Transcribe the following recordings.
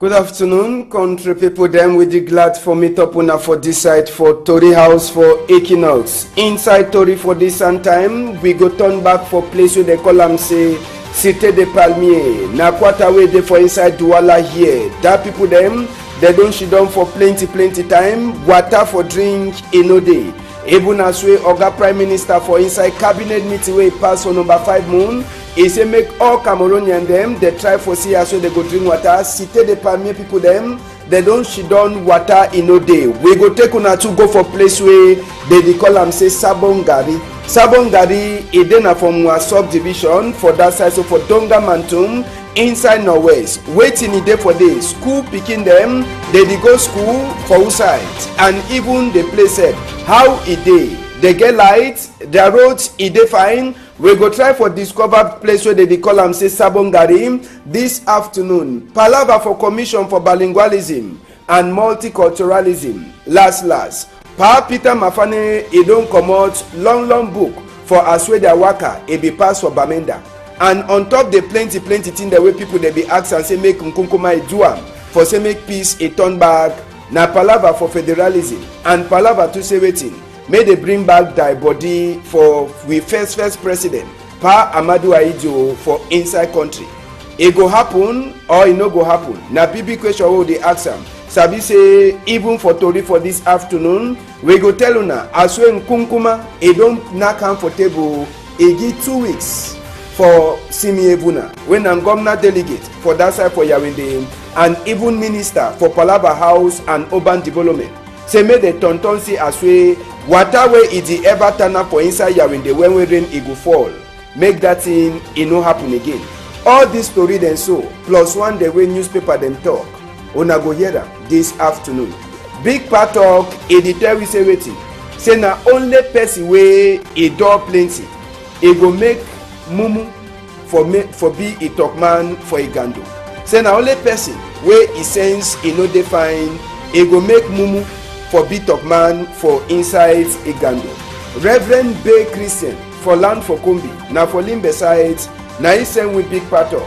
Good afternoon, country people. Them we dey glad for meet up una for this side for Tori House for Equinox. Inside Tori for this time, we go turn back for place where they call am say Cité de Palmier. Na quarter way dey for inside Douala here. That people them they don't sit down for plenty time. Water for drink e no dey. Even as we Oga Prime Minister for inside cabinet meeting wey pass on number 5 moon. He say make all Cameroonian them they try for see as so they go drink water. Cité de Palmier people them they don't shit down water in no day. We go take una to go for place where they call am say Sabongari. Sabongari e dey na from one subdivision for that side, so for Donga Mantum inside Norwest. Waiting e dey for day school picking them they go school for outside and even the place how e dey. They get light, their roads e dey fine. We go try for discover place where they call am say Sabongari this afternoon. Palava for commission for bilingualism and multiculturalism. Last. Pa Peter Mafane e don comot long book for aswe their waka e be pass for Bamenda. And on top the plenty thing the way people they be ask and say make nkunkuma e do am for say make peace e turn back. Na palava for federalism and palava to say wetin. May they bring back thy body for we first president Pa Amadu Aijo for inside country. It go happen or it no go happen. Na big question wey they ask am. Sabi say even for Tori for this afternoon, we go tell una as when Nkunkuma e don knack am for table, e give 2 weeks for Simi Evuna when I'm governor delegate for that side for Yawende and even minister for Palaba House and Urban Development. Say make the tonton see as we water wey e dey ever turn up for inside Yawinde when we rain e go fall. Make that thing e no happen again. All this story then so plus one the way newspaper them talk. Una go hear them this afternoon. Big part talk e dey tell we say wetin. Say na only person wey e door plenty e go make mumu for be a talk man for a gando. Say na only person wey e sense e no dey fine e go make mumu for bit of man for inside Igando. Reverend Bay Christian for land for Kombi. Now for Limbe side, now he send with big part of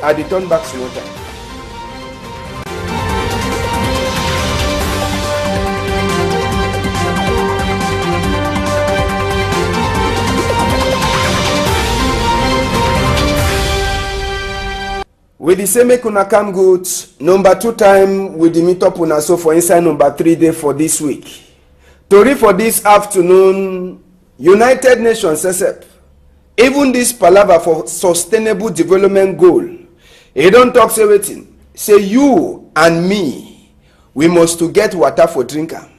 at the turn back small time. With the same make una come good. Number 2 time with the meet up una so for inside number 3 day for this week. Tori for this afternoon, United Nations SSF. Even this palava for sustainable development goal. It don't talk say wetin. Say you and me, we must to get water for drinker.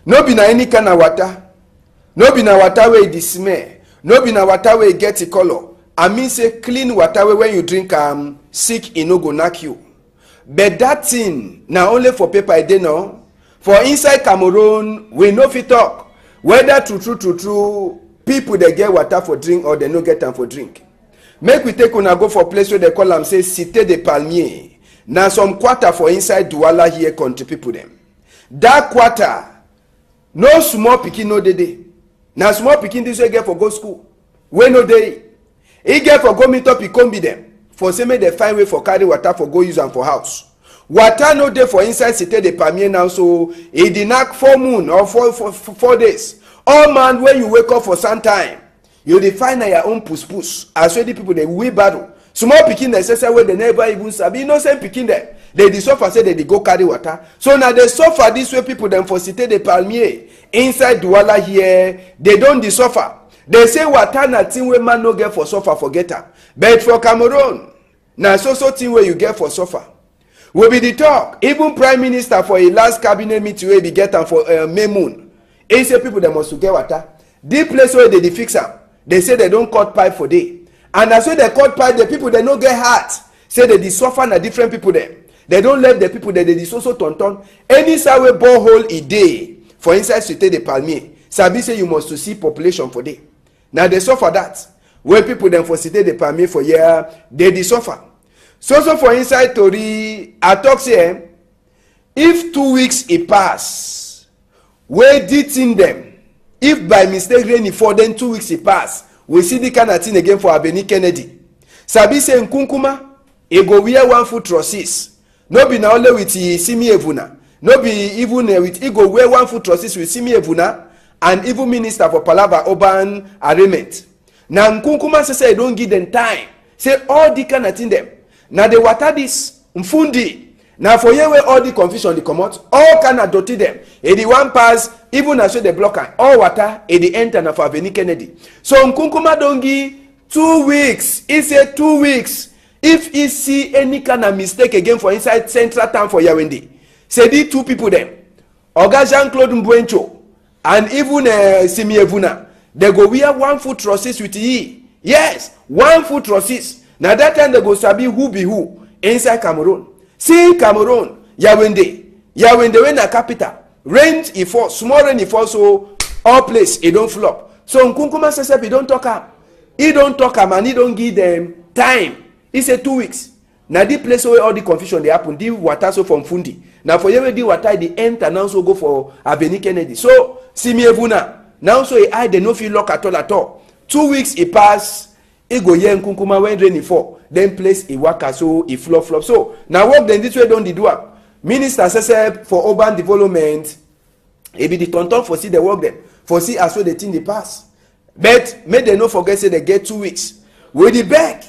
No be na any kind of water. No be na water where it smell. No be na water where it get a color. I mean say clean water when you drink sick e no go knack you. But that thing na only for paper e dey no. For inside Cameroon we no fit talk whether true people they get water for drink or they no get am for drink. Make we take una go for place where they call am say Cité de Palmier. Na some quarter for inside Douala here country people them. That quarter no small pikin no dey. Na small pikin this way get for go school. We no dey. E get for go meet up e come be them. For say make they find way for carry water for go use am for house. Water no dey for inside Cité de Palmier now, so e dey knack 4 moon or 4 days. All man when you wake up for some time, you dey find na your own push. As well the people dey wheelbarrow. Small pikin dey say wey they never even sabi. You know same pikin dem. They dey suffer say they dey go carry water. So now they suffer this way people dem for Cité de Palmier inside Douala here. They don dey suffer. They say water na thing wey man no get for suffer forget am. But for Cameroon, na so thing wey you get for suffer. We be the talk. Even Prime Minister for a last cabinet meeting wey be get am for May moon. He say people they must to get water. The place where they fix am, they say they don't cut pipe for day. And as well they cut pipe, the people they no get heart. Say they suffer na different people there. They don't let the people that they so tonton. Any side way borehole a day for inside Cité de Palmier. Sabi say you must to see population for day. Now they suffer that. When people then for Cité de Palmier for year, they suffer. So for inside Tori, I talk say, if 2 weeks it pass, we did in them. If by mistake rain fall, then 2 weeks it pass, we see the kind of thing again for Abeni Kennedy. Sabi say Nkunkuma, e go wear 1 foot trusses. No be na only with Simi Evuna. No be even with Ego wear 1 foot trusses with Simi Evuna and even Minister for Palava Urban Arrangement. Now Nkunkuma say don't give them time. Say all the kind of thing them. Now they water this mfundi. Now for you where all the confusion they come out, all kind of dirty them. And the one pass, even as the blocker, all water, and the enter na for Avenue Kennedy. So Nkunkuma don't give 2 weeks. He said 2 weeks. If he see any kind of mistake again for inside Central Town for Yawende, say the 2 people them, Oga Jean-Claude Mbuencho and even Simi Evuna, they go wear 1 foot trusses with ye. Yes, 1 foot trusses. Now that time they go sabi who be who inside Cameroon. See Cameroon, Yawende when a capital. Rain it fall, small rain it fall, so all place it don't flop. So Nkunkuma says he don't talk up. He don't talk up and he don't give them time. He said 2 weeks. Now the place where all the confusion they happen, the water so from Fundi. Now for you the water the end and now so go for Avenue Kennedy. So Simi Evuna. Now so I they no feel lock at all. 2 weeks it pass. He go here Nkunkuma when rain fall. Then place a waka so it flop. So now work then this way don't do up. Minister says for urban development, it be the tonton for see the work them. For see as well the thing they pass. But may they not forget say they get 2 weeks. With the beg.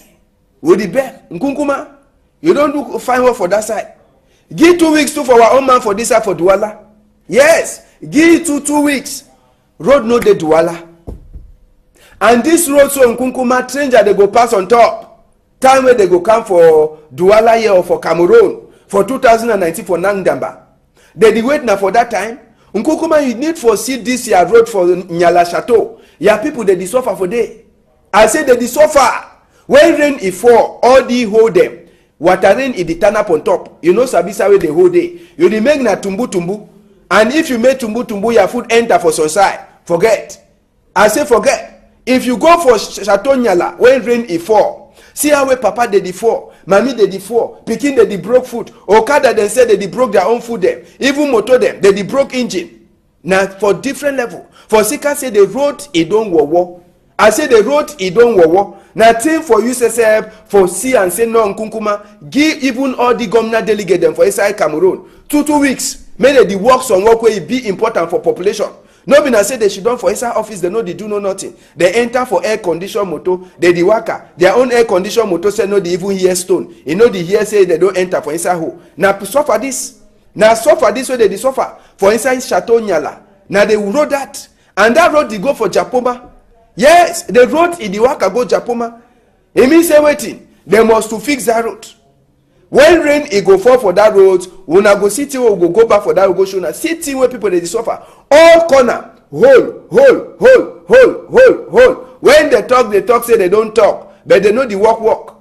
Nkunkuma, you don't do fine work for that side. Give 2 weeks too for our own man for this side for Douala. Yes, give 2 weeks. Road no de Douala. And this road so Nkunkuma stranger they go pass on top. Time where they go come for Douala here or for Cameroon for 2019 for Nangdamba. They wait now for that time. Nkunkuma you need for see this year road for Nyala Chateau. Yeah, people they suffer for day. I say they suffer. When rain is fall, all the hold them. Water rain is the turn up on top. You know Sabisa where they hold day. You make na tumbu. And if you make tumbu, your food enter for sunshine. Forget. I say forget. If you go for Chateau Nyala, when rain is fall, see how where Papa they fall, Mami they fall, Pikin they broke food, Okada then said they broke their own food them, even motor them, they broke engine. Now for different level. For Sika say the road it don't war. I say the road it don't war. Nothing for you say for see and say no Nkunkuma, give even all the governor delegate them for inside Cameroon. 2 weeks. May the works on work where it be important for population. No be na say they should done for inside office, they know they do no nothing. They enter for air condition motor, they the worker. Their own air condition motor say no they even hear stone. You know the hear say they don't enter for inside hole. Now suffer this. Now suffer this way they suffer for inside Chateau Nyala. Now they road that. And that road they go for Japoma. Yes, the road in the worker go Japoma. It means say waiting. They must to fix that road. When rain it go fall for that road, when I go city or go back for that go show na city where people they suffer. All corner, hole. When they talk say they don't talk, but they know the work.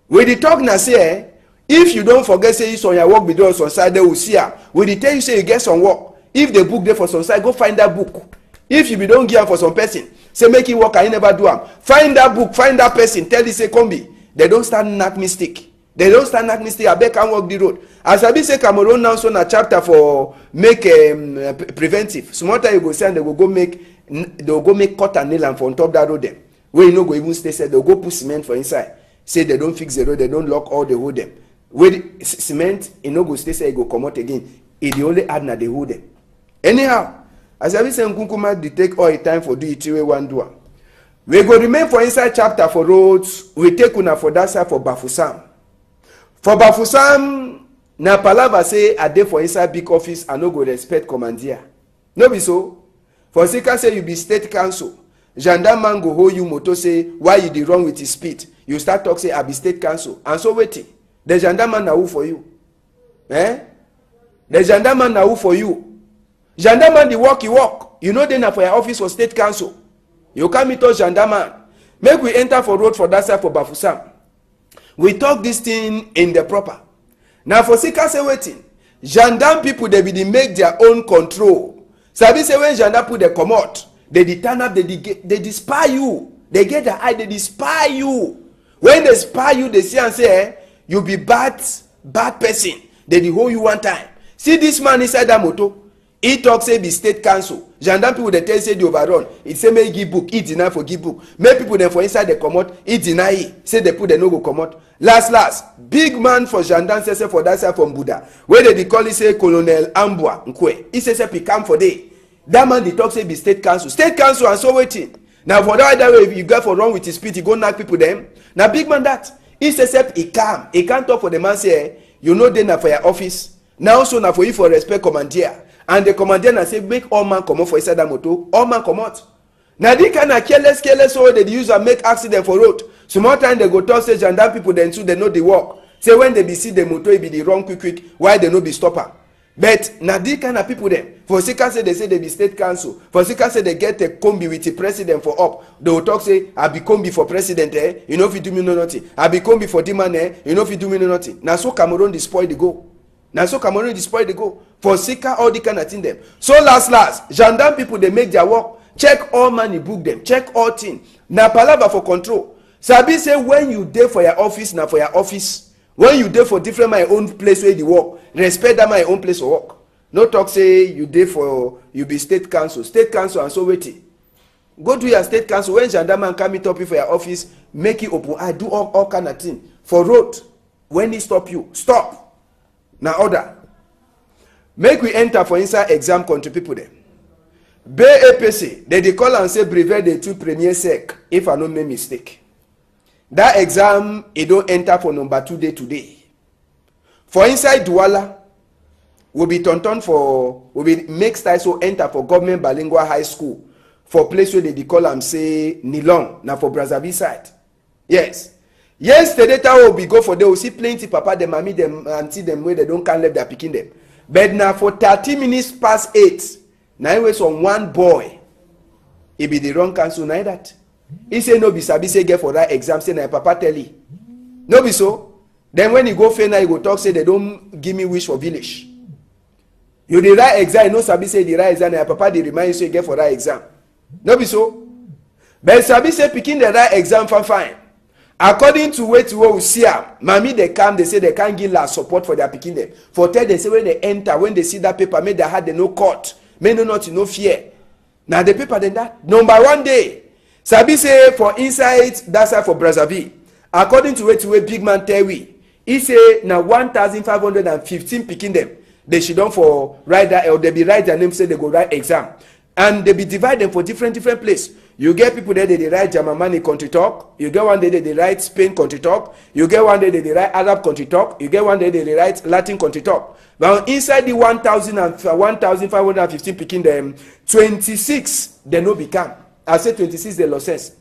When they talk na say, if you don't forget say you on your work be done on side they will see her. When they tell you say you get some work, if they book there for some side, go find that book. If you be don't give am for some person, say make it work, I never do am. Find that book, find that person, tell you say come be. They don't stand knock mistake. They don't stand that mistake. I beg can walk the road. As I be say Cameroon now so na chapter for make preventive. Small time you go say and they will go make cut and nail and for on top that road them. Where you no go even stay said they go put cement for inside. Say they don't fix the road, they don't lock all the hold them. Where the cement you no go stay say go come out again. It the only add na they hold them. Anyhow, as I be say Nkunkuma they take all the time for do it way one do. We go remain for inside chapter for roads. We take una for that side for Bafusam. For Bafusam, na palava say a day for inside big office and no go respect commandeer. No be so. For Sika say you be state council. Gendarme go hold you moto say why you dey wrong with his speed. You start talk say I be state council. And so waiting. The gendarme na who for you? The gendarme na who for you? Gendarme the work you work. You know they na for your office for state council. You come meet us gendarme. Make we enter for road for that side for Bafusam. We talk this thing in the proper. Now for Sika say waiting. Gendarme people they be they make their own control. Sabi say when gendarme put the commot, they turn up, they spy you. They get the eye, they spy you. When they spy you, they see and say, you be bad person. They hold you one time. See this man inside that motor. He talk say be state council. Gendarme people they tell say the overrun. It say make give book. He deny for give book. Make people then for inside the comot. He deny it. Say they put the no go comot. Last. Big man for gendarme say for that side from Buddha. Where they call it say Colonel Ambua Nkwe. He say he come for day. That man they talk say be state council. State council and so waiting. Now for that way if you go for wrong with his speech, he go knock people them. Now big man that. He say he come. He can't talk for the man say you know they na for your office. Now also na for you for respect commandeer. And the commander na say make all man come out for inside that motor. All man come out. Now they kind of careless so they use and make accident for road. Small time they go talk say gendarme people then too they know the work. Say when they be see the motor it be the wrong quick. Why they no be stopper? But now these kind of people them for Sika say they be state council. For Sika say they get a combi with the president for up. They will talk say I be combi for president you know if you do me no nothing. I be combi for demand you know if you do me no nothing. Now so Cameroon they spoil the go. Now so Cameroon they spoil the go. For Sika all the kind of thing them. So last gendarme people they make their work. Check all money book them. Check all thing. Now palava for control. Sabi say when you dey for your office now for your office. When you dey for different my own place where you work, respect that my own place of work. No talk say you dey for you be state council and so waiting. Go to your state council when gendarme come meet up you for your office, make it open. I do all kind of thing for road. When he stop you, stop. Now order. Make we enter for inside exam country people there. BAPC they call and say brevet de tout premier sec if I no make mistake. That exam, it don't enter for number 2 day today. For inside Douala, will be will be make style so enter for government bilingual high school for place where they call and say Nilong, now for Brazzaville side. Yes. Yesterday, will be go for they will see plenty papa, them, mommy, them, auntie, them where they don't can let their picking them. But now for 30 minutes past 8, now it was on one boy. It be the wrong council, now that. He say no be sabi say get for that exam say na papa tell you. No be so. Then when you go fail now you go talk say they don't give me wish for village. You the right exam, no sabi say the right exam na papa dey remind you say get for that exam. No be so. But sabi say picking the right exam fine. According to what we see am, mommy they come they say they can't give last support for their picking them. For tell they say when they enter when they see that paper make their heart they no cut, may no fear. Now the paper then that number 1 day. Sabi say for inside that side for Brazzaville, according to what big man tell we, he say now 1,515 picking them. They should don't for write that or they be write their name say they go write exam, and they be divide them for different place. You get people there they write German country talk. You get one day they write Spain country talk. You get one day they write Arab country talk. You get one day they write Latin country talk. But inside the 1,515 picking them, 26 they no become. I say 26 they losses.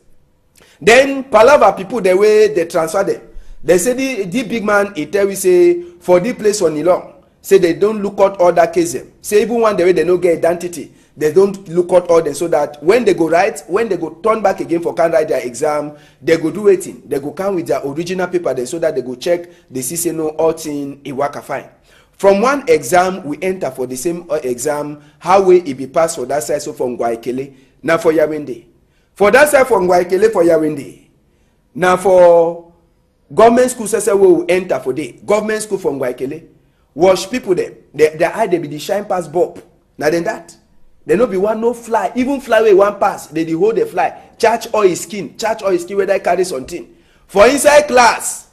Then palava people the way they transfer them. They say the big man he tell we say for the place on Nilong. Say they don't look out all that case them. Say even one the way they no get identity. They don't look out all them so that when they go write, when they go turn back again for can write their exam, they go do waiting. They go come with their original paper then so that they go check the say no all thing it work fine. From one exam we enter for the same exam how way it be passed for that side so from Guaikele. Now for Yawende. For that side from Guaikele for Yawende. Now for government school say we will enter for day. Government school from Guaikele. Wash people there. Their eye they be the shine pass bob. Now then that. They no be one no fly. Even fly away one pass. They hold the fly. Charge all his skin. Charge all his skin where they carry something. For inside class.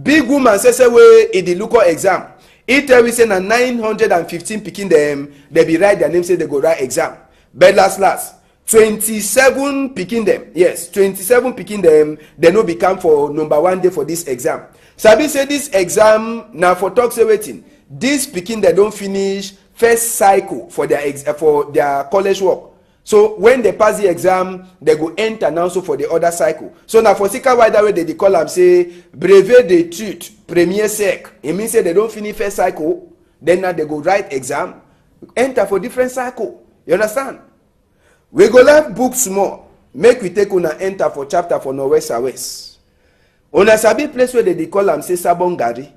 Big woman say we in the local exam. It tell we say na 915 picking them. They be write their name say they go write exam. But last. 27 picking them. Yes, 27 picking them. They no become for number 1 day for this exam. Sabi say this exam now for talk say waiting. This picking they don't finish first cycle for their college work. So when they pass the exam, they go enter now so for the other cycle. So now for Sika why that way they call them say brevet d'études premier sec. It means say they don't finish first cycle, then now they go write exam, enter for different cycle. You understand? We go learn books more. Make we take una enter for chapter for Northwest West. Una sabi place where they call them say Sabongari.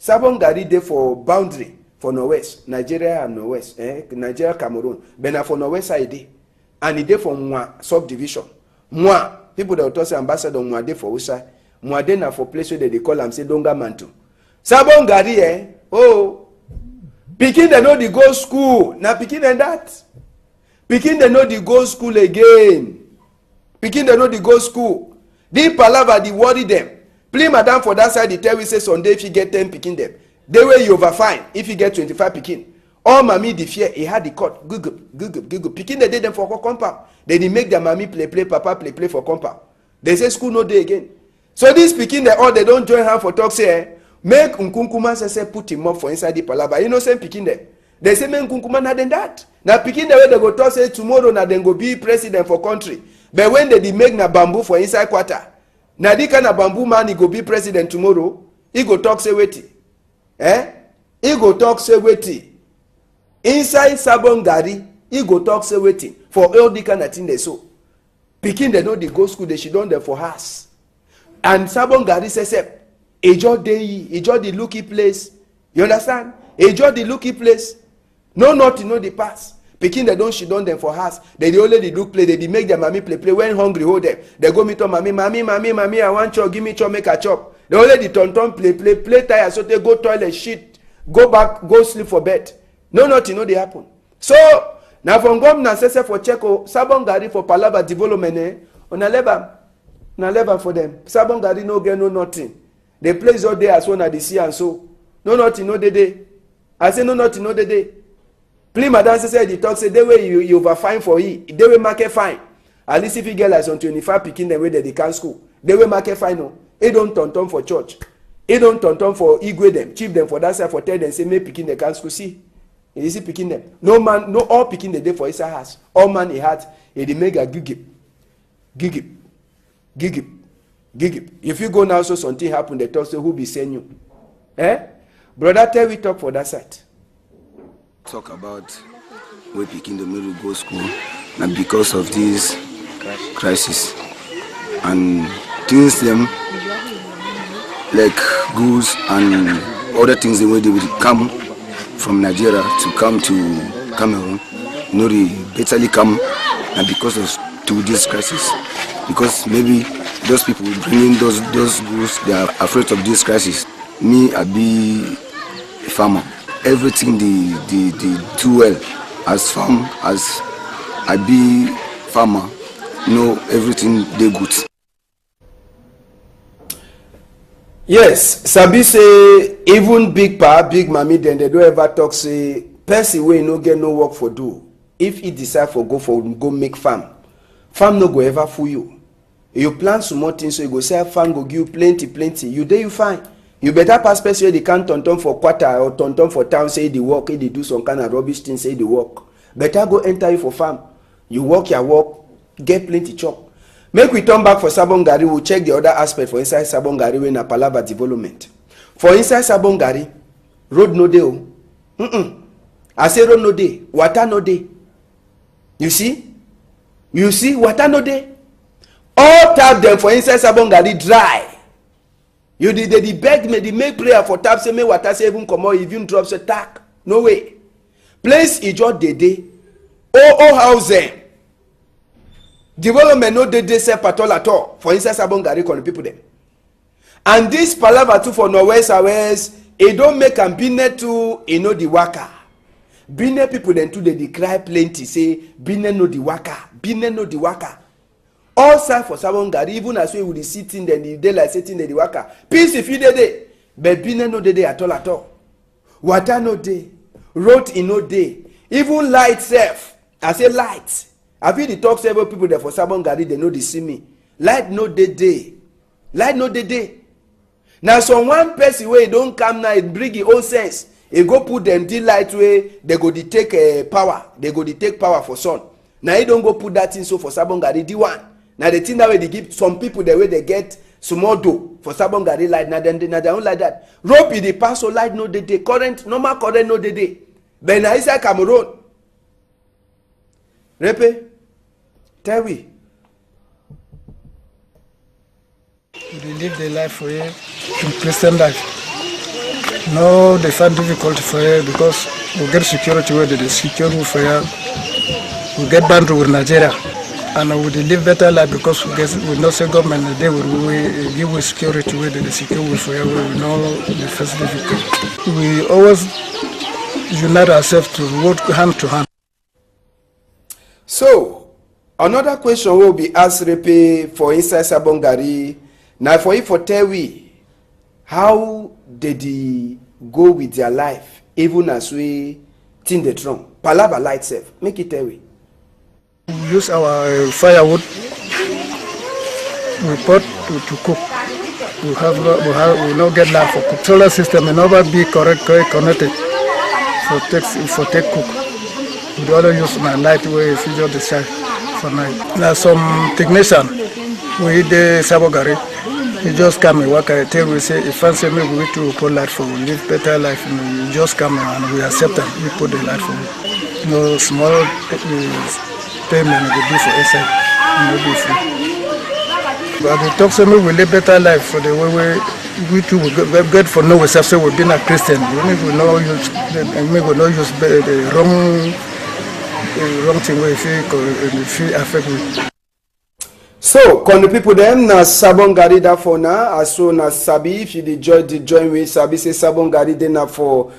Sabongari dey for boundary for Northwest, Nigeria and Northwest, Nigeria, Cameroon. But now for Northwest side dey. And it dey for Mwa subdivision. Mwa, people that talk say ambassador Mwa dey for Usa. Mwa dey na for place where they call them say Donga Mantu. Sabongari Pikin they know the go school. Now pikin and that. Pikin they know the go school again. Pikin they know the go school. The palava they worry them. Please madam for that side they tell we say Sunday if you get 10 pikin them. They way you over fine if you get 25 pikin. All mommy the fear he had the cut. Google. Pikin they did them for compound. They make their mommy play, papa play for compound. They say school no day again. So this pikin they don't join hand for talk say make unkunkuma say put him up for inside the palava. You know same pikin there. They say make unkunkuma na than that. Now pikin the way they go talk say tomorrow na then go be president for country. But when they make na bamboo for inside quarter, na the kind of bamboo man he go be president tomorrow. He go talk say wait. He go talk say wait. Inside Sabon Gari, he go talk say waiting for all the kind of thing they so. Pikin they know they go school, they should don there for house. And Sabon Gari says, Ejo the lucky place. You understand? Ejo the lucky place. No nothing, no the pass. Pikin they don't she don them for house. They only the look play, they make their mommy play. When hungry, hold them. They go meet to mommy, I want chop, give me chop, make a chop. They only the tonton play tire, so they go toilet, shit, go back, go sleep for bed. No nothing, no they happen. So now from government say for Cheko, Sabon Gari for Palava development, on a level for them. Sabon Gari no get no nothing. They place all day as one at the sea and so. No nothing, no day. I say no nothing, no day. Please madam say the talk say they way you over fine for it. They will market fine. At least if you get like on 25 picking the way that they can school. They will market fine no. They don't turn for church. They don't turn for igwe them, keep them for that side for tell them say me picking the can school see. You see picking them. No man, no all picking the day for his house. All man he had, he make a gig. If you go now, so something happen, they talk say who be send you. Brother, tell we talk for that side. Talk about where picking the middle go school, and because of this crisis and things them like goods and other things the way they will come from Nigeria to come to Cameroon, you know, they bitterly come, and because of to this crisis, because maybe those people bringing those goods, they are afraid of this crisis. Me, I be a farmer. Everything they do well as farm as I be farmer. You know, everything they good. Yes, Sabi say even big pa, big mommy, then they don't ever talk say person wey no get no work for do. If he decide for go make farm no go ever fool you. You plant small things so you go say farm go give you plenty. You dey you fine. You better pass person wey they can't turn for quarter or turn for town say they work, they do some kind of rubbish thing say they work. Better go enter you for farm. You work your work, get plenty chop. Make we turn back for Sabon Gari, we'll check the other aspect for inside Sabon Gari when a Palava development. For inside Sabon Gari, road no dey. I say road no dey, water no dey. You see, water no dey. All tap them for inside Sabon Gari dry. You did they beg me, they make prayer for tap say me water say even come out, even drop say tack. No way. Place ijo dey. Oh house them. Development no dey self at all for inside Sabon Gari con people them. And this palava too for Norwest West, it don't make am bine too, e know the waka. Bine people then too they cry plenty say bine no the waka. All side for Sabon Gari, even as we would sit in the daylight sitting in the waka. Peace if you dey, but bine no dey at all. Water no dey, road in no dey, even light self. I say light. I feel the talk several people there for Sabon Gari, they know they see me. Light no day. Now some one person where don't come now, it bring your own sense. It go put them the light way, they go take power. They go take power for sun. Now you don't go put that in so for Sabon Gari the one. Now the thing that way they give some people the way they get small dough for Sabon Gari light. Now they don't like that. Rope in the pass so light no day. Normal current no day. But now inside Cameroon. Repe, tell we. They live their life for you in Christian life. No, they find difficulty for you because we get security where they secure for you. We get boundary with Nigeria, and we live better life because we know the government they will give us security where they secure for you. We know the facility. We always unite ourselves to work hand to hand. So, another question will be asked repe for inside Sabongari. Now for you for tell we, how did they go with their life even as we tin the drum? Palava light self. Make it tell we. We use our firewood. We put to cook. We not get light for cook. Solar system may never be correctly connected for take cook. We only use my light way if you just decide for night. Now some technician we the Sabogari, he just come and work at tell we say if fancy me we to put light for we live better life, you just come and we accept them, we put the light for you. No small payment we do for inside, no be free. But they talk to me we live better life for the way we too we get for no ourselves, so we've been a Christian. We will not use the wrong thing way if you affect me. So, can the people them na Sabongari da for na as soon as Sabi if you the join with Sabi say Sabongari then na for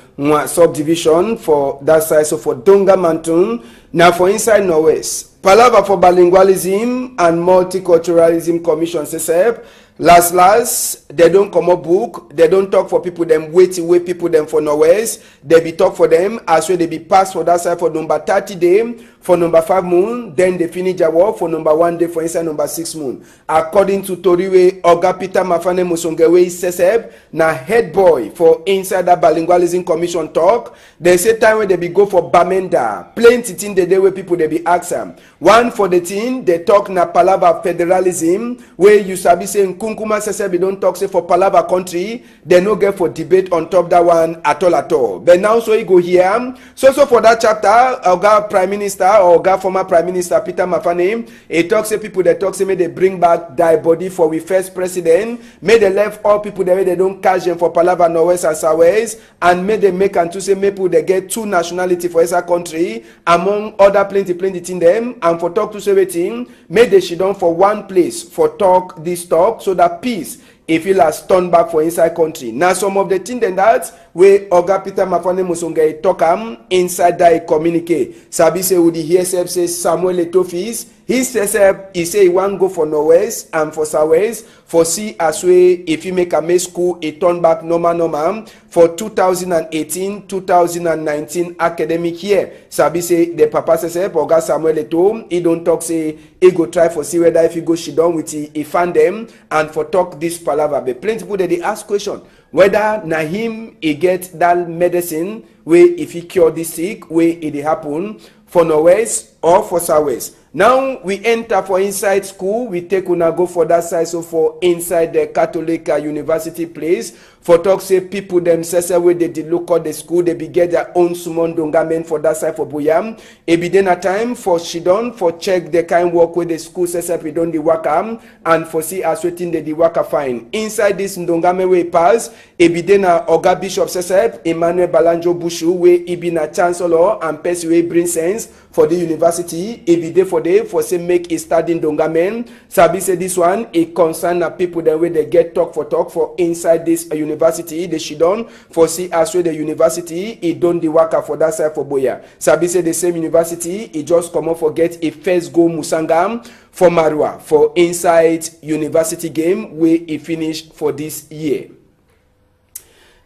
subdivision for that side, so for Donga Mountain now for inside Norwest. Palava for bilingualism and multiculturalism commission says last they don't come up book, they don't talk for people them waiting way people them for Norwest, they be talk for them as well they be passed for that side for number 30 day, for number 5 moon, then they finish their work for number 1 day for inside number 6 moon. According to Toriwe Oga Peter Mafane Musongewe says na head boy for inside that bilingualism commission talk, they say time when they be go for Bamenda, plenty thing the day where people they be ask them. One for the thing they talk na palava federalism where you sabi say Kunkuma says we don't talk say for palava country, they no get for debate on top that one at all. But now so you go here. So for that chapter, Oga Prime Minister or Oga former Prime Minister Peter Mafane, he talks say people that talk say may they bring back die body for we first president, may they left all people the way they don't cash them for palava Norwest and Southwest, and may they make and to say people they get 2 nationality for esa country among other plenty thing them, and for talk to say waiting, may they sit down for one place for talk this talk so that peace if he has turned back for inside country. Now some of the things then that where Oga Peter Mafane Musonge talk inside that communique. Sabi say would hear say Samuel Etofis. He says he say he want go for Norwest and for Southwest for see as way if he make a May school a turn back normal for 2018-2019 academic year. Sabi say the papa says Oga Samuel Eto he don't talk say he go try for see whether if he go she done with he find them and for talk this palaver. But plenty people they ask question whether na him he get that medicine where if he cure this sick where it happen for Norwest or for Southwest. Now we enter for inside school, we take una go for that side, so for inside the Catholic University place, for talk say people themselves where they did look at the school, they be get their own summon dongamen for that side for Boyam. E be then a time for Shidon for check the kind work where the school says we don't the work and for see as waiting the worker fine. Inside this ndongame way pass, e be then a Oga Bishop says Emmanuel Balanjo Bushu where he be na chancellor and person way bring sense for the university, e be there for say make a studying dongamen. Sabi say this one it concern the people the way they get talk for inside this university. They should done for see as well the university it done the worker for that side for Boya. Sabi say the same university it just come up for get a first goal Musangam for Marwa for inside university game where it finished for this year.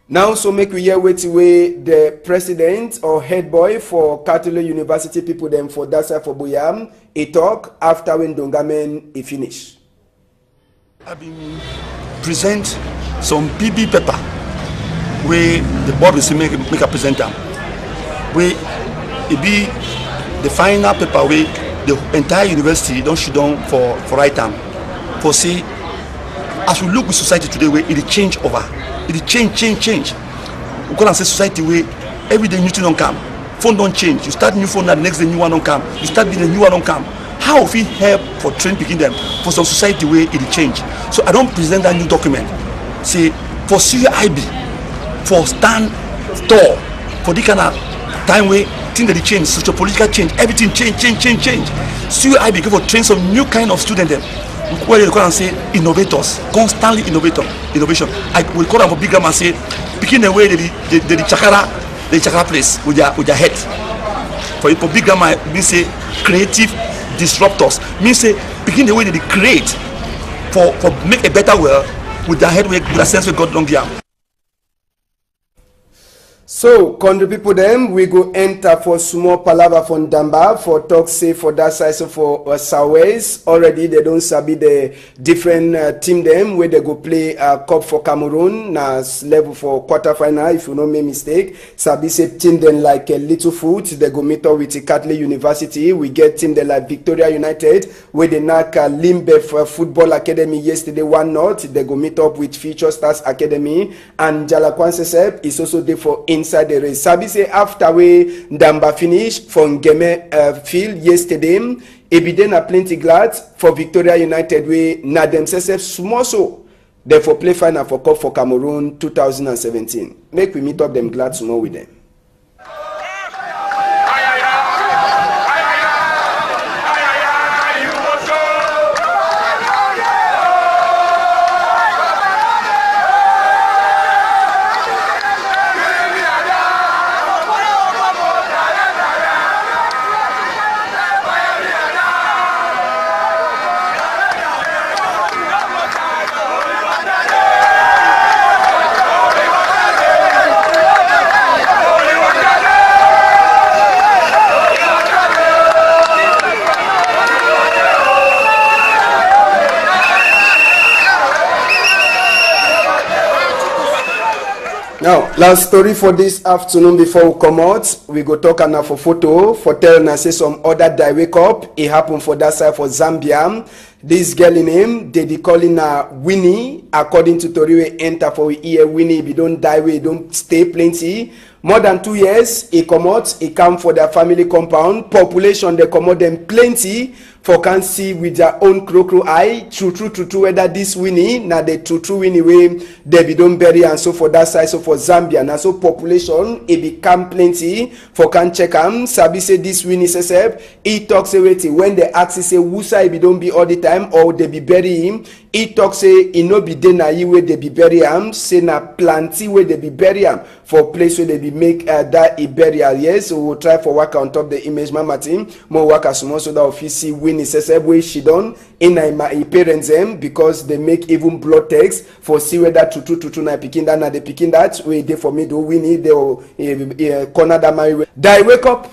Now, so make we hear wait the president or head boy for Catholic University people them for that side for Boyam a talk after when Dongamen he finish. I've been present some PB paper where the board will make a presenter. Where it be the final paper where the entire university don't shoot down for right time. For see, as we look with society today where it change over. It change. We call and say society where every day new thing don't come. Phone don't change. You start new phone, and the next day new one don't come. You start with a new one don't come. How will we help for train picking them for some society where it change? So I don't present that new document. Say for CIB, for stand tall, for the kind of time where things that change, social political change, everything change. CIB go for train some new kind of student them. Where they call and say innovators, constantly innovation. I will call them for big grammar and say, picking the way the chakara, the chaka place with their head. For big grammar means say creative disruptors. Means say begin the way they create for make a better world with their head with a sense of God long there. So, country people them, we go enter for small palava from Damba for talk say for that side. So for Southwest, already they don't sabi the different team them where they go play cup for Cameroon na level for quarterfinal if you no make mistake. Sabi say team them like Little Foot, they go meet up with Catholic University. We get team them like Victoria United where they knock Limbe Football Academy yesterday 1-0. They go meet up with Future Stars Academy, and Jalakwanse Sep is also there for inside the race. Sabi say after we Damba finish from Ngeme field yesterday, Ebide na plenty glad for Victoria United we na themselves small so therefore play final for Cup for Cameroon 2017. Make we meet up them glad small with them. Now, last story for this afternoon before we come out, we go talk now for photo, for telling us say some other die wake up. It happened for that side for Zambia. This girl in name, they calling her Winnie. According to Tori, we enter for we hear Winnie. If you don't die, we don't stay plenty. More than 2 years, he come out, he come for their family compound. Population, they come out them plenty. For can see with their own crow eye, true whether this Winnie, now the true Winnie way, they be don't bury and so for that side, so for Zambia, now so population, it become plenty. For can check Sabi say this Winnie says, he talks away when they ask say who side be don't be all the time or they be bury him. He talk say he no be dey na ye where they be bury him, say na plenty where they be bury him for place where they be make that a burial. Yes, so we'll try for work on top the image mama team, more work as small so that if you see Winnie says way she done in my parents them because they make even blood text for see whether true na picking that na they picking that way they for me do Winnie they corner that my die wake up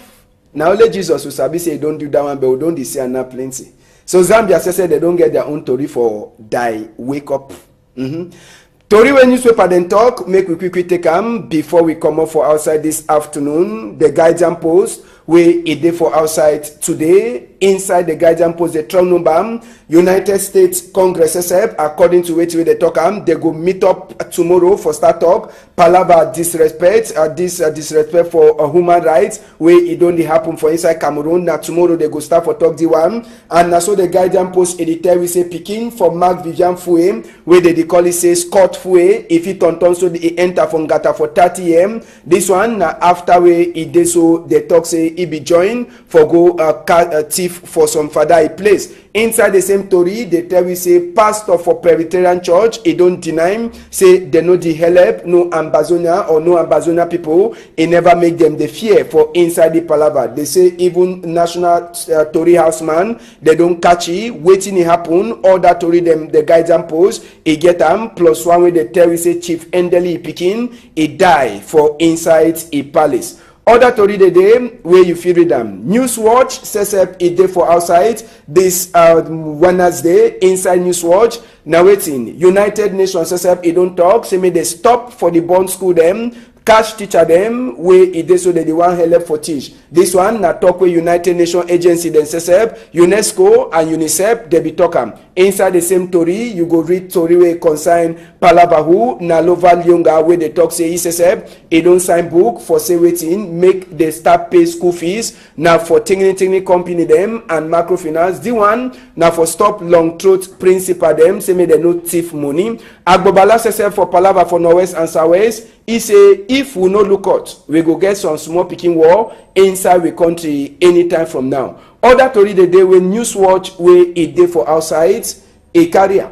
now only Jesus will sabi say don't do that one but we don't see na plenty. So Zambia says they don't get their own Tori for die wake up. Tori when newspaper then talk, make we quickly take them before we come up for outside this afternoon. The Guardian Post where it day for outside today. Inside the Guardian Post, the Trump number, United States Congress SF, according to which they talk, they go meet up tomorrow for start talk. Palava disrespect, disrespect for human rights, where it only happen for inside Cameroon. Now tomorrow they go start for talk D1. And so the Guardian Post editor we say picking for Mark Vivian Foué, where they call it say Scott Foué, if he turn so they enter from Gata for 30 AM. This one now after where it did so they talk say he be joined for go thief for some father place. Inside the same story, they tell we say pastor for Presbyterian Church, he don't deny him, say they know the help, no Ambazonia or no Ambazonia people, he never make them the fear for inside the palaver. They say even national Tory houseman, they don't catch it, waiting it happen, all that Tory them the Guardian Post, he get them, plus one way they tell we say Chief Endeli Pikin, he die for inside a palace. Other Tori the day where you feel them. Newswatch says a day for outside this Wednesday inside Newswatch. Now waiting. United Nations says it don't talk. Say me they stop for the bond school them. Cash teacher them where it is so that they want help for teach. This one na talk with United Nations agency then SESEP, UNESCO and UNICEF they be talking. Inside the same story, you go read story where consign Palabahu na Loval Yonga where they talk say SESEP, it don't sign book for say waiting, make the staff pay school fees. Now for tiny company them and microfinance. The one now for stop long throat principal them say me they no thief money. Agbobala SESEP for Palava for Northwest and Southwest. He say if we no look out, we go get some small picking war inside the country anytime from now. Other Tori the day when Newswatch where it day for outside a carrier.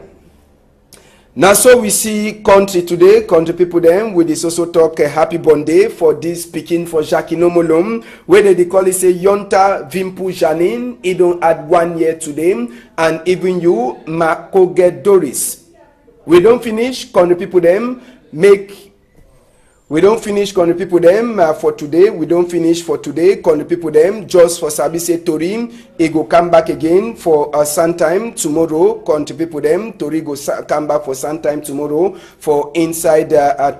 Now, so we see country today, country people them, with this also talk a happy birthday for this speaking for Jackie Nomolom, where they call it say Yonta Vimpu Janine, he don't add 1 year to them, and even you, Makoge Doris. We don't finish, country people them, we don't finish country people them for today. We don't finish for today. Country people them just for Sabise Torim. He go come back again for sun time tomorrow. Country people them Tori go come back for sun time tomorrow for inside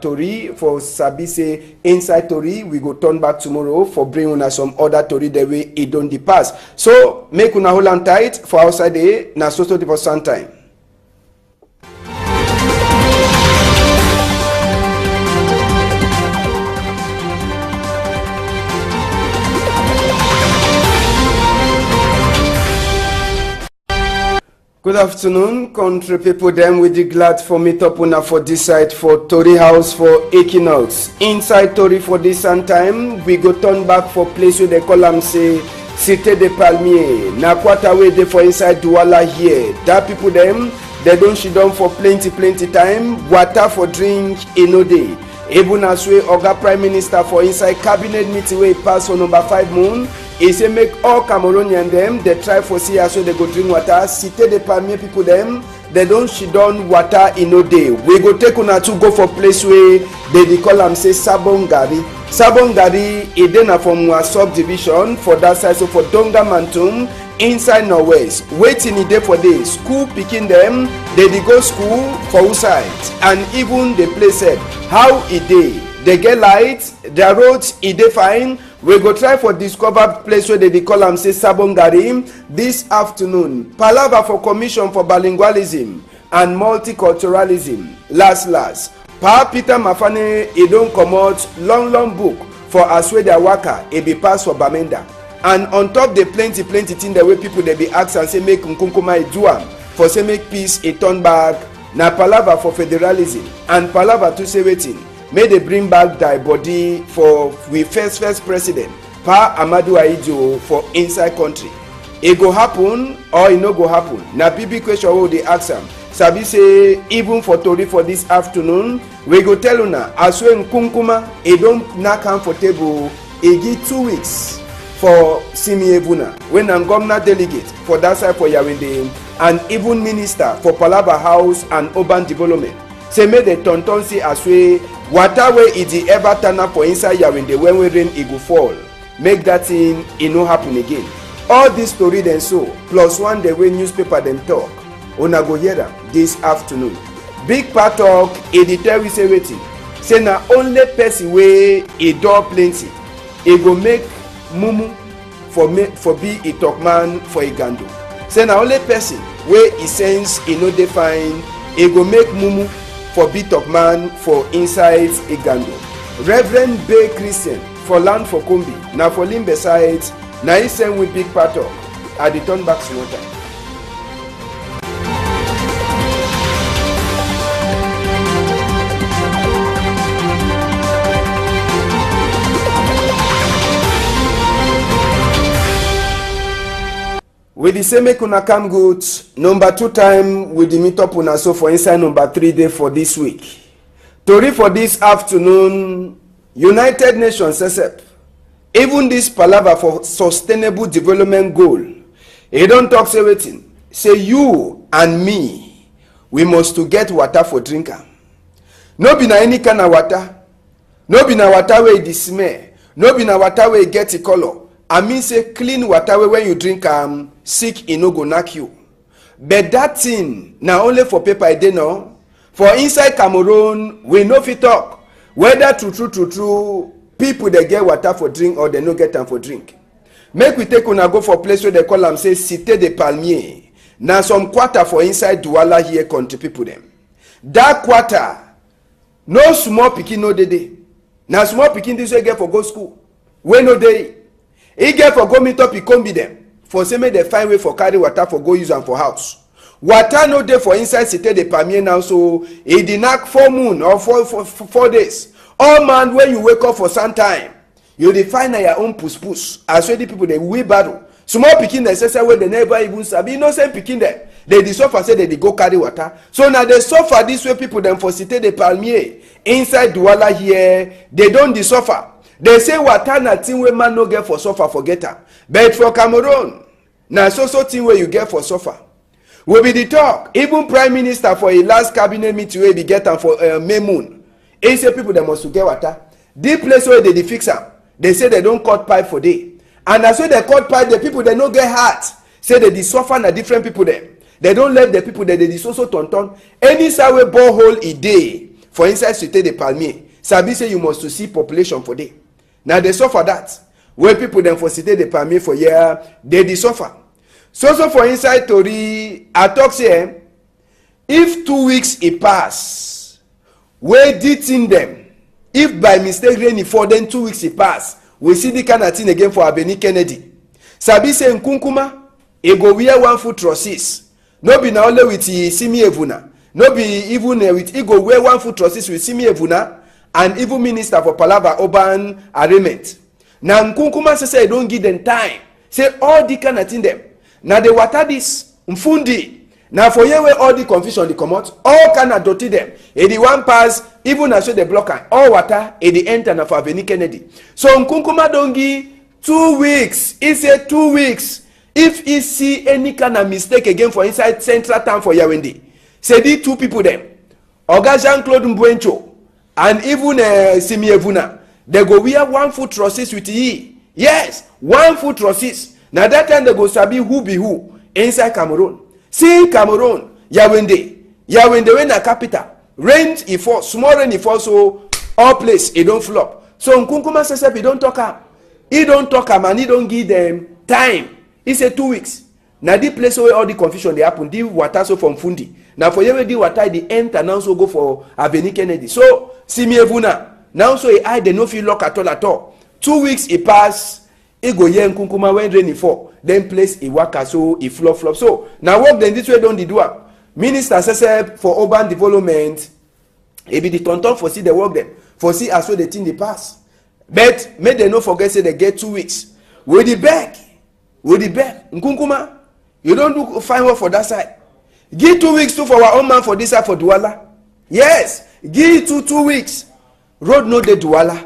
Tori for Sabise inside Tori. We go turn back tomorrow for bring una some other Tori the way it don't pass. So make una hold on tight for outside day. Na so for sun time. Good afternoon, country people. Them we glad for meet up una for this side for Tori House for Equinox. Inside Tori for this and time, we go turn back for place where they call them say Cité de Palmier. Na quarter way they for inside Douala here. That people them they don't sit down for plenty time. Water for drink in no day. Even as we Oga Prime Minister for inside cabinet meeting where pass for number 5 moon. He say make all Cameroonian them they try for see so they go drink water. Cité de Palmier people them they don't shit down water in no day. We go take una to go for place where they call them say Sabongari. Sabongari is then from a subdivision for that side so for Donga Mantum inside Norwest. Waiting in day for day. School picking them they go school for outside and even the place said how it day. They get light, their roads it dey fine. We go try for discover place where they call them say Sabongari this afternoon. Palava for commission for bilingualism and multiculturalism. Last. Pa Peter Mafane he don't come out long book for Aswe their worker it be passed for Bamenda. And on top the plenty thing the way people they be asked and say make Nkunkuma do am for say make peace a turn back. Na palava for federalism and palava to say waiting. May they bring back thy body for we first president Pa Amadou Ahidjo for inside country. It go happen or it no go happen. Na big question wey they ask am. Sabi say even for Tori for this afternoon we go tell una as when Nkunkuma it don't knock am for table. It give 2 weeks for Simi Ebuna when I'm governor delegate for that side for Yawende and even minister for Palava House and urban development. Say make the tonton see as way water way it the ever turn up for inside Yawende when we rain it go fall. Make that thing it no happen again. All this story then so plus one the way newspaper them talk. Una go hear them this afternoon. Big part talk it tell we say waiting. Say na only person way it door plenty. It go make mumu for be a talk man for a gando. Say na only person where he sense it no define. It go make mumu for bit of man for inside a gando. Reverend Bay Christian for land for Kumbi. Now for Limbe side, now he send with big part of at the turn back small time. With the same make una come good. Number 2 time with the meet up una so for inside number 3 day for this week. Tori for this afternoon, United Nations SSEP. Even this palava for sustainable development goal. He don't talk say waiting. Say you and me, we must to get water for drinker. No be na any kind of water. No be na water where it smell. No be na water where it get a color. I mean say clean water when you drink sick e no go knack you. But that thing na only for paper I dey no. For inside Cameroon we no fit talk whether true people they get water for drink or they no get them for drink. Make we take una go for place where they call them say Cité de Palmier. Na some quarter for inside Douala here country people them. That quarter no small pikin no dey. Na small pikin this way get for go school. We no dey. He get for go meet up, he come be them. For say make they find way for carry water for go use am for house. Water no dey for inside Cité de Palmier now, so it dey knack 4 moon or 4 days. All man when you wake up for some time, you dey find na your own push. As well the people they wheelbarrow. Small pikin dey say where they never even sabi. Innocent pikin there. They dey suffer say they dey go carry water. So now they suffer this way. People dem for Cité de Palmier inside Douala here, they don dey suffer. They say water na thing wey man no get for suffer, forget am. But for Cameroon, na so thing wey you get for suffer. We be the talk. Even Prime Minister for a last cabinet meeting wey be get am for May moon, he say people dem must to get water. The place where they dey fix am, they say they don cut pipe for day. And as well they cut pipe, the people they no get heart. Say they dey suffer na different people dem. They don't let the people that they so tonton. Any side way borehole a day for inside Cité de Palmier. Sabi say you must to see population for day. Now they suffer that. When people then for Cité de Palmier for year, they suffer. So for inside Tori, I talk say, if 2 weeks it pass, we did in them. If by mistake rain fall, then 2 weeks it pass. We see the kind of thing again for Abeni Kennedy. Sabi say Nkunkuma, e go wear 1 foot trusses. No be na only with Simi Evuna. No be even with Ego wear 1 foot trusses with Simi Evuna and even Minister for Palava Urban Arrangement. Now Nkunkuma say don't give them time. Say all the kind of thing them. Now they water this mfundi. Now for you where all the confusion they come out, all kind of dirty them. E the one pass even as the blocker. All water e the enter na for Abeni Kennedy. So Nkunkuma don't give 2 weeks. He say 2 weeks. If he see any kind of mistake again for inside central town for Yaoundé, say the 2 people them, Oga Jean-Claude Mbwencho and even Simi Evuna, they go wear 1 foot trusses with ye. Yes, 1 foot trusses. Now that time they go sabi who be who inside Cameroon. See Cameroon, Yaoundé when a capital. Rain it fall, small rain it fall, so all place it don't flop. So Nkunkuma says he don't talk am. He don't talk am and he don't give them time. He said 2 weeks. Now the place where all the confusion they happen, the water so from Fundi. Now for you the water the enter now so go for Abeni Kennedy. So Simi Evuna now so I they no feel lock at all. 2 weeks it pass. He go here Nkunkuma when rain fall. Then place a waka so it flop. So now work then this way don't do am. Minister says for urban development, it be the tonton for see the work them. For see as well the thing they pass. But may they not forget say they get 2 weeks. With the beg. Nkunkuma, you don't do fine work for that side. Give 2 weeks too for our own man for this side for Douala. Yes, give 2 weeks. Road no de Douala.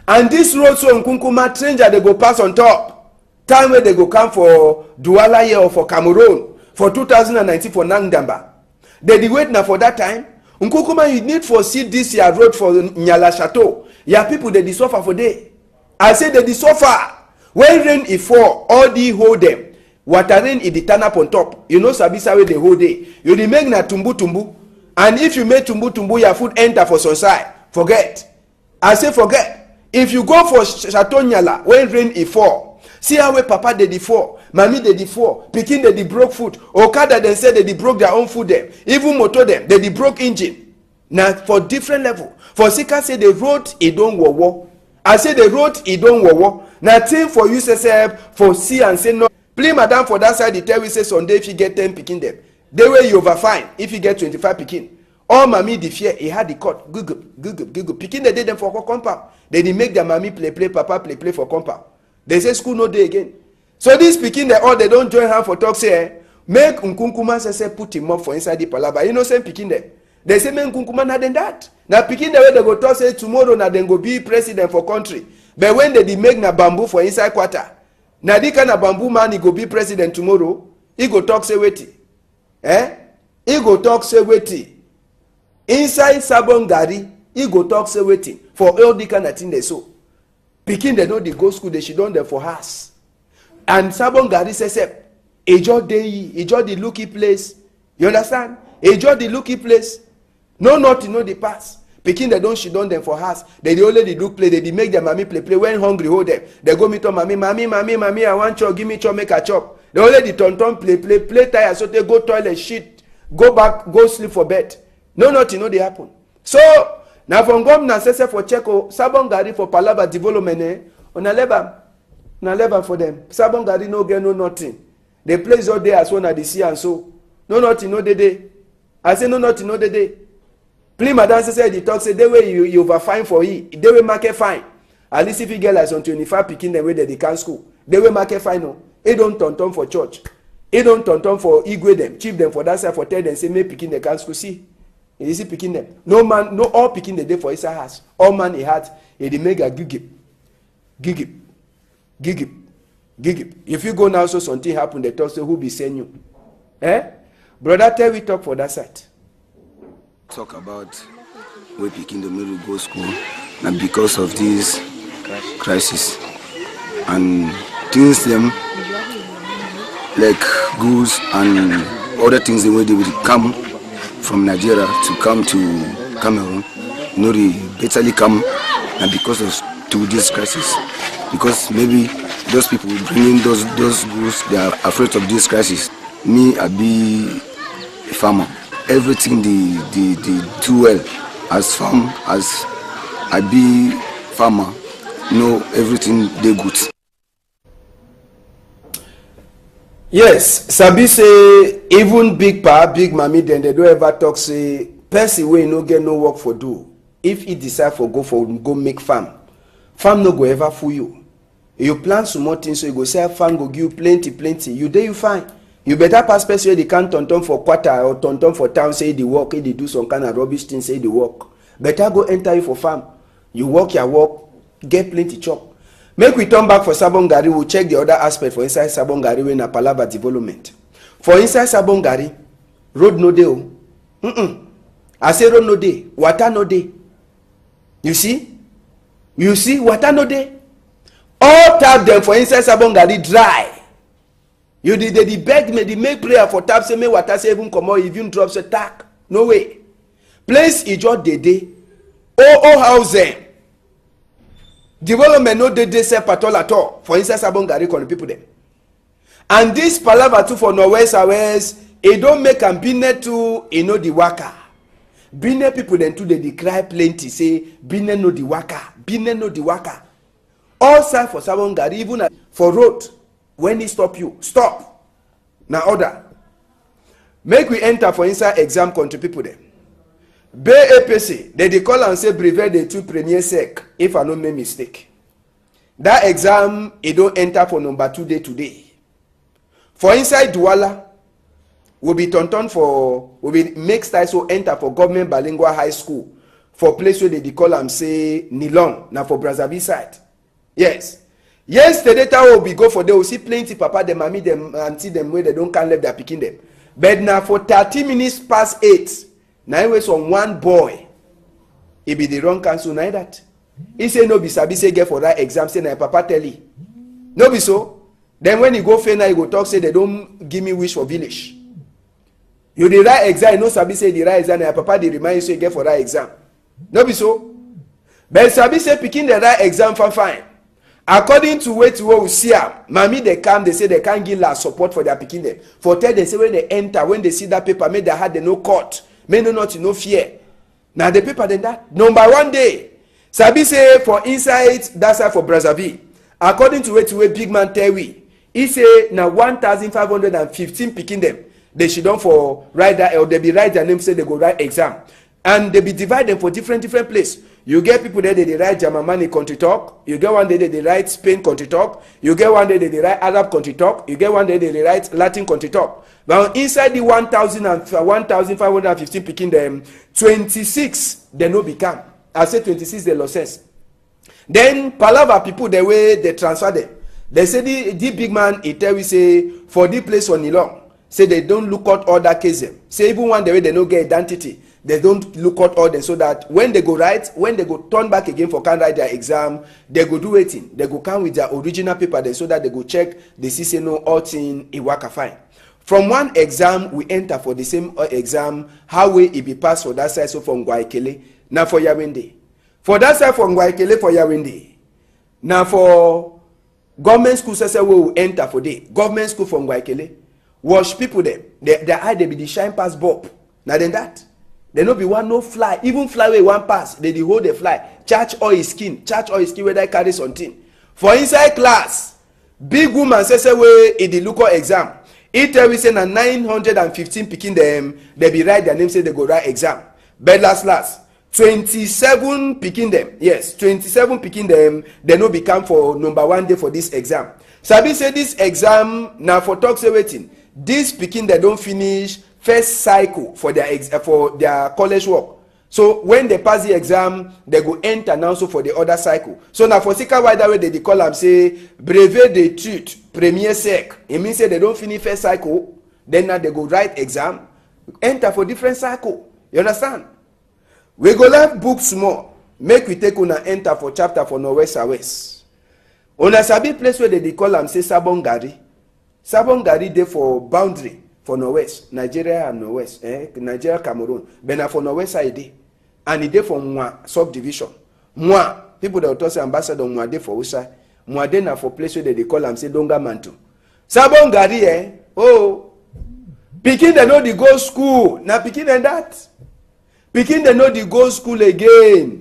And this road so Nkunkuma stranger they go pass on top. Time where they go come for Douala here or for Cameroon for 2019 for Nangdamba. They wait now for that time. Nkunkuma you need for see this year road for Nyala Chateau. Yeah, people they suffer for day. I say they suffer. When rain is fall, all the hold them. Water rain is the turn up on top. You know Sabisa where they hold day. You make na tumbu. And if you make tumbu, your food enter for sunshine. Forget. I say forget. If you go for Chateau Nyala, when rain is fall, see how where Papa they fall, Mommy they fall, Pikin they broke food. Okada then said they broke their own food them. Even motor them, they broke engine. Now for different level. For Sika say the road it don't war. I say the road it don't war. Nothing for you say for see and say no. Please, madam, for that side, the tell we say Sunday if you get 10 picking them. They way you over fine if you get 25 picking. All mommy the fear he had the cut. Google. Picking they did them for compound. They did make their mommy play, papa play for compound. They say school no day again. So this picking they all they don't join hand for talk say make Nkunkuma say put him up for inside the palaba. You know same picking them. They say make Nkunkuma not than that. Now picking the way they go talk say tomorrow now then go be president for country. But when they make na bamboo for inside quarter, now the kind of bamboo man he go be president tomorrow, he go talk say wait. He go talk say wait. Inside Sabon Gari, he go talk say waiting for all the kind of thing they so. Pikin they know they go school, they should don there for house. And Sabon Gari says, Ejo the lucky place. You understand? Ejo the lucky place. No nothing, no the pass. Pikin they don't she don them for house. They only they do play, they make their mommy play. When hungry, hold them. They go meet to mommy, I want chop, give me chop, make a chop. They only the tonton play tire, so they go toilet, shit, go back, go sleep for bed. No nothing, no they happen. So now from government say for Cheko, Sabon Gari for Palaba development, on a level for them. Sabon Gari no get no nothing. They place all day as one at the sea and so. No nothing, no day. I say no nothing, no day. Please, madam say the talk say the way you over fine for he. They will market fine. At least if you get like on 25 picking the way that they can school. They will market fine no. He don't turn for church. He don't turn for igwe them, chief them for that side for tell them say make pikin the can school see. You see pikin them. No man, no all pikin the day for his house. All man he had, he make a gigip. If you go now, so something happen, they talk say who be send you. Brother, tell we talk for that side. Talk about where picking the middle go school, and because of this crisis and things them like goods and other things the way they will come from Nigeria to come to Cameroon, they bitterly come, and because of to this crisis, because maybe those people bringing those goods, they are afraid of this crisis. Me, I be a farmer. Everything they do well as farm as I be farmer. No, everything they good. Yes, Sabi say even big pa, big mommy, then they don't ever talk say person wey no get no work for do. If he decide for go make farm no go ever fool you. You plant some more things so you go sell farm go give you plenty. You there you fine. You better pass person wey they can't turn for quarter or turn for town say they work, they do some kind of rubbish thing say they work. Better go enter you for farm. You work your work, get plenty chop. Make we turn back for Sabongari, we'll check the other aspect for inside Sabongari when a Palava development. For inside Sabongari, road no day. I say road no day, water no day. You see, water no day. All tap them for inside Sabongari dry. You did they beg me, they make prayer for tap say me water say even come out, even drops a tack. No way. Place is just the day. Oh house them. Development no dey self at all for inside Sabongari calling people them. And this palava too for Norwest West, it don't make am bine too, the waka. Bine people then too they cry plenty say bine no the waka. All side for Sabongari, even for road, when he stop you, stop. Now order. Make we enter for inside exam country people them. BAPC, they call and say brevet de two premier sec, if I don't make mistake. That exam, it don't enter for number 2 day today. For inside Douala, will be will be next time so enter for government bilingual high school for place where they call and say Nilon, now for Brazzaville side. Yes. Yesterday will be go for they will see plenty papa them, mommy them, auntie them where they don't can let their picking them. But now for 30 minutes past 8. Now was on one boy. It be the wrong counsel, now that. He say no be sabi say get for that exam, say na papa tell you. No be so. Then when you go fail now, you go talk say they don't give me wish for village. You the right exam, no sabi say the right exam, na papa they remind you say get for that exam. No be so. But sabi say picking the right exam fine. According to what we see, mommy they come, they say they can't give last support for their picking them. For tell they say when they enter, when they see that paper, make their heart they no cut. May no fear. Now the paper than that. Number 1 day. Sabi say for inside that side for Brazzaville. According to what big man tell we. He say now 1,515 picking them. They should don't for write that or they be write their name say they go write exam. And they be divide them for different place. You get people there they write German country talk. You get one day they write Spain country talk. You get one day they write Arab country talk. You get one day they write Latin country talk. But inside the 1,515 picking them, 26 they no become. I say 26 they losses. Then Palava people the way they transfer them. They say the big man he tell we say for the place on Nilong. Say they don't look out all that case them. Say even one the way they no get identity. They don't look out all them so that when they go write, when they go turn back again for can write their exam, they go do waiting. They go come with their original paper there so that they go check the see no all thing it work fine. From one exam we enter for the same exam how will it be passed for that side so from Ngwaikele now for Yawende. For that side from Ngwaikele for Yawende. Now for government school say we will enter for day. Government school from Ngwaikele. Wash people them. Their eye they be the shine pass bob. Now then that. There no be one no fly. Even fly way one pass. They hold the fly. Charge all his skin where they carry something. For inside class, big woman say way in the local exam. It tell we say na 915 picking them. They be write their name say they go write exam. But last 27 picking them. Yes, 27 picking them. They no become for number 1 day for this exam. Sabi say this exam now for talk say waiting. this pikin they don't finish first cycle for their college work. So when they pass the exam, they go enter now so for the other cycle. So now for sika why that way they call them say brevet d'études premier sec. It means say they don't finish first cycle, then now they go write exam, enter for different cycle. You understand? We go learn books more. Make we take una enter for chapter for Northwest West. Una sabi place where they call them say Sabongari. Sabongari dey for boundary for Northwest, Nigeria and Northwest, Nigeria, Cameroon. But now for Northwest side dey. And it dey for Mwa subdivision. Mwa, people that will say ambassador Mwa dey for outside. Mwa dey na for place where they call them say Donga Mantu. Sabongari oh, pikin they know the go school. Na pikin and that. Pikin they know the go school again.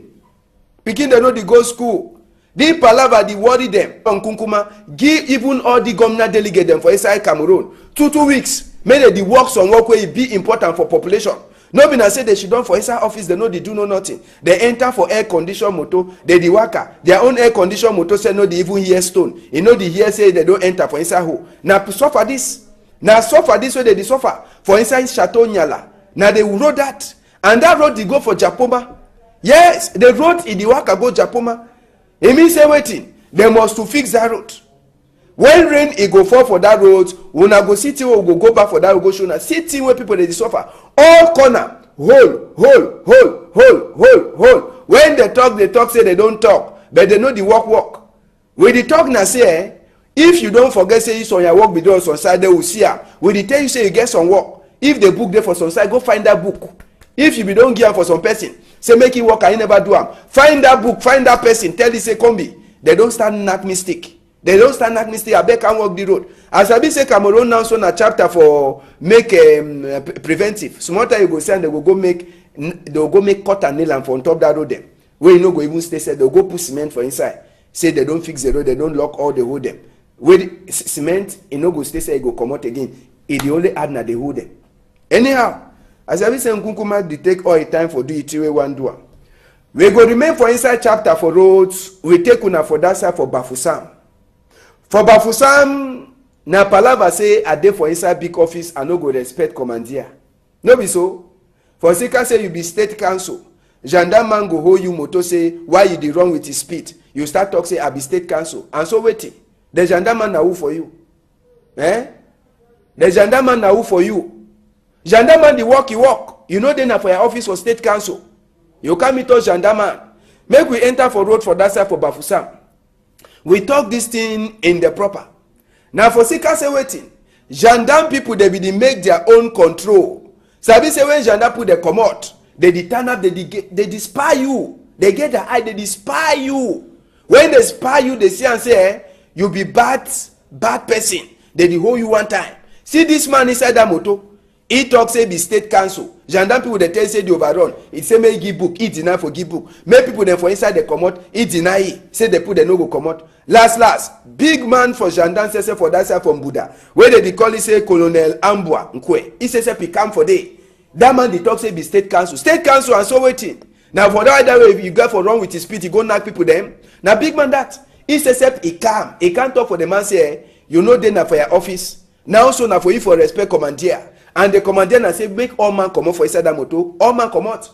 Pikin they know the go school. The palava the worry them. Kunkuma give even all the governor delegate them for inside Cameroon 2 weeks. Make the works on work where it be important for population. No be na say they should done for inside office. They know they do no nothing. They enter for air condition motor. They the worker. Their own air condition motor say no they even hear stone. You know the hear say they don't enter for inside hole. Now suffer this. Now suffer this way they suffer for inside Chateau Nyala. Now they road that. And that road they go for Japoma. Yes, the road in the worker go Japoma. It means say waiting. They must to fix that road. When rain it go fall for that road, when I go city or go back for that road, go show na city where people they suffer. All corner, hole. When they talk say they don't talk, but they know the work. When they talk na say, if you don't forget say you on your work be done on side, they will see her. When they tell you say you get some work, if they book there for some side, go find that book. If you be don't give am for some person, say make it work, I never do am. Find that book, find that person, tell you say come be. They don't stand knock mistake. They don't stand knock mistake. I beg can walk the road. As I be say Cameroon now so na chapter for make preventive. Small time you go say and they will go make cut and nail and for on top that road them. Where you no go even stay said they'll go put cement for inside. Say they don't fix the road, they don't lock all the hole them. Where the cement you no go stay say go come out again. It the only add na the hole them. Anyhow. As I be saying, Kunkuma, they take all the time for do it way one do. We go remain for inside chapter for roads. We take una for that side for Bafusam. For Bafusam, na palava say a day for inside big office and no go respect commandeer. No be so. For Sika say you be state council. Gendarme go hold you moto say why you dey wrong with his speed. You start talk say I be state council. And so waiting. The gendarme na who for you? The gendarme na who for you? Gendarme the work you work. You know they na for your office for state council. You come meet us gendarme. Make we enter for road for that side for Bafusam. We talk this thing in the proper. Now for Sika say waiting. Gendarme people they be they make their own control. Sabi say when gendarme put the comot, they turn up, they spy you. They get the eye, they spy you. When they spy you, they see and say, you be bad person. They hold you one time. See this man inside that motor. He talk say be state council. Gendarme people they tell say the overrun. It say make give book. He deny for give book. Make people then for inside the comot. He deny it. Say they put the no go comot. Last. Big man for gendarme say for that side from Buddha. Where they call it say Colonel Ambua Nkwe. He say he come for day. That man they talk say be state council. State council and so waiting. Now for that way if you go for wrong with his speed, he go knock people them. Now big man that. He say he come. He can't talk for the man say you know they na for your office. Now also na for you for respect commandeer. And the commander na say make all man come out for inside that motor. All man come out.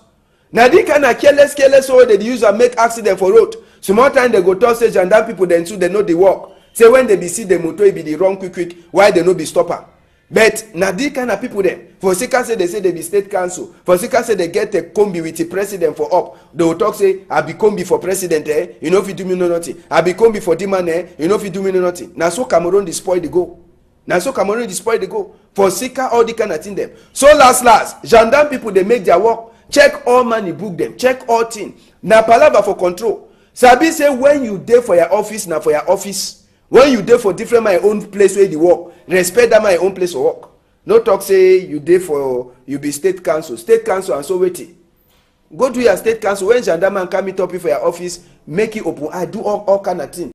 Now they kind of careless so they use and make accident for road. Small time they go talk say gendarme people then too they know the work. Say when they be see the motor it be the wrong quick. Why they no be stopper? But now these kind of people then for Sika say they be state council. For Sika say they get a combi with the president for up. They will talk say I be combi for president you know if you do me no nothing. I be combi for demand you know if you do me no nothing. Now so Cameroon dey spoil the go. Now so Cameroon dey spoil the go. For Sika all the kind of thing them. So last gendarme people they make their work. Check all money book them. Check all thing. Now palava for control. Sabi say when you dey for your office na for your office. When you dey for different my own place where you work, respect that my own place of work. No talk say you dey for you be state council and so waiting. Go to your state council when gendarme come meet up you for your office, make it open. I do all kind of thing.